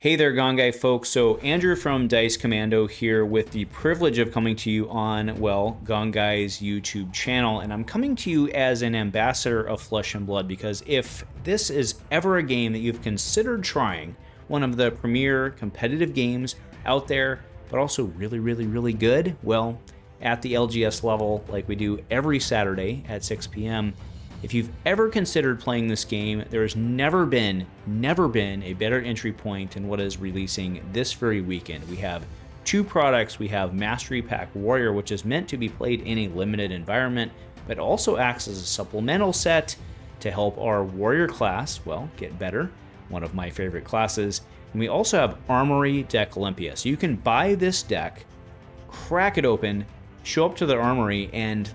Hey there, Gone Guy folks. So Andrew from DiceCommando here with the privilege of coming to you on, well, Gone Guy's YouTube channel. And I'm coming to you as an ambassador of Flesh and Blood because if this is ever a game that you've considered trying, one of the premier competitive games out there, but also really good, well, at the LGS level, like we do every Saturday at 6 p.m., if you've ever considered playing this game, there has never been a better entry point than what is releasing this very weekend. We have two products. We have Mastery Pack Warrior, which is meant to be played in a limited environment, but also acts as a supplemental set to help our warrior class, well, get better. One of my favorite classes. And we also have Armory Deck Olympia. So you can buy this deck, crack it open, show up to the armory, and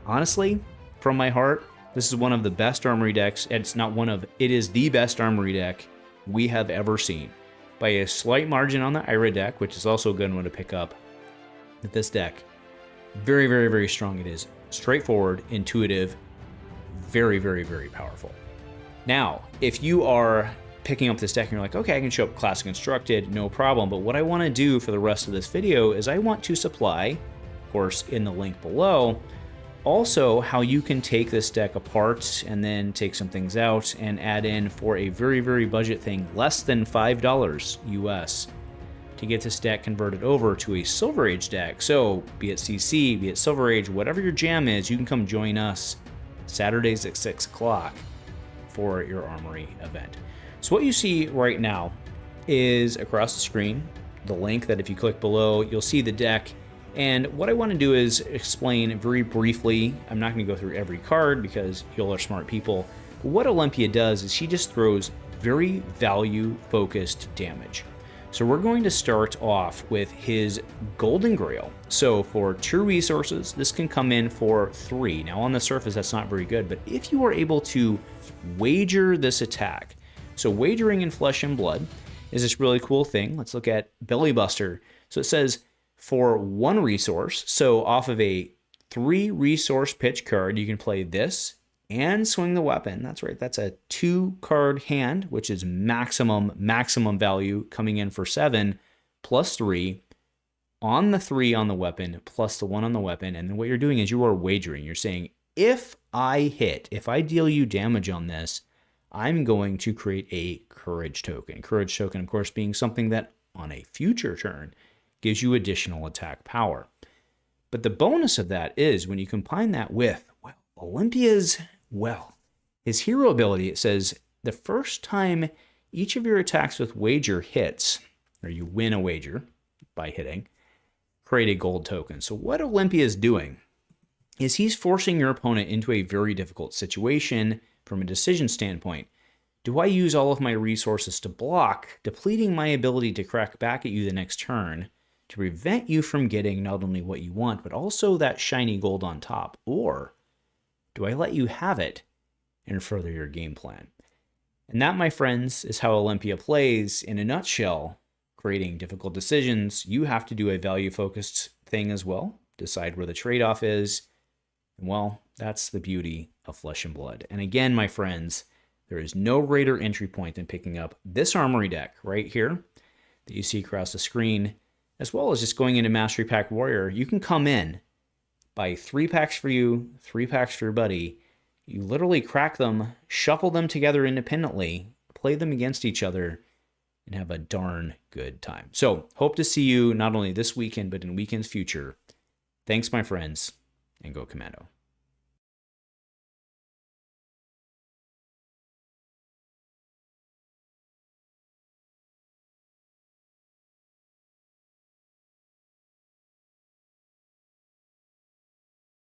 honestly, from my heart, this is one of the best armory decks. It is the best armory deck we have ever seen. By a slight margin on the Ira deck, which is also a good one to pick up. But this deck, very strong. It is straightforward, intuitive, very powerful. Now, if you are picking up this deck and you're like, okay, I can show up classic constructed, no problem. But what I want to do for the rest of this video is I want to supply, of course, in the link below, also how you can take this deck apart and then take some things out and add in for a very budget thing, less than $5 US, to get this deck converted over to a Silver Age deck. So be it CC, be it Silver Age, whatever your jam is, you can come join us Saturdays at 6 o'clock for your Armory event. So what you see right now is across the screen, the link that if you click below, you'll see the deck. And what I want to do is explain very briefly. I'm not going to go through every card because y'all are smart people. But what Olympia does is she just throws very value-focused damage. So we're going to start off with his Golden Grail. So for 2 resources, this can come in for 3. Now on the surface, that's not very good, but if you are able to wager this attack, so wagering in Flesh and Blood is this really cool thing. Let's look at Belly Buster. So it says, for 1 resource, so off of a 3 resource pitch card, you can play this and swing the weapon. That's right, that's a 2 card hand, which is maximum value coming in for 7, plus 3, on the 3 on the weapon, plus the 1 on the weapon. And then what you're doing is you are wagering. You're saying, if I deal you damage on this, I'm going to create a Courage token. Courage token, of course, being something that on a future turn gives you additional attack power. But the bonus of that is when you combine that with, well, Olympia's, well, his hero ability, it says the first time each of your attacks with wager hits, or you win a wager by hitting, create a gold token. So what Olympia is doing is he's forcing your opponent into a very difficult situation from a decision standpoint. Do I use all of my resources to block, depleting my ability to crack back at you the next turn, to prevent you from getting not only what you want, but also that shiny gold on top? Or do I let you have it and further your game plan? And that, my friends, is how Olympia plays in a nutshell. Creating difficult decisions, you have to do a value-focused thing as well, decide where the trade-off is. And well, that's the beauty of Flesh and Blood. And again, my friends, there is no greater entry point than picking up this Armory deck right here that you see across the screen, as well as just going into Mastery Pack Warrior. You can come in, buy 3 packs for you, 3 packs for your buddy. You literally crack them, shuffle them together independently, play them against each other, and have a darn good time. So, hope to see you not only this weekend, but in weekends future. Thanks, my friends, and go Commando.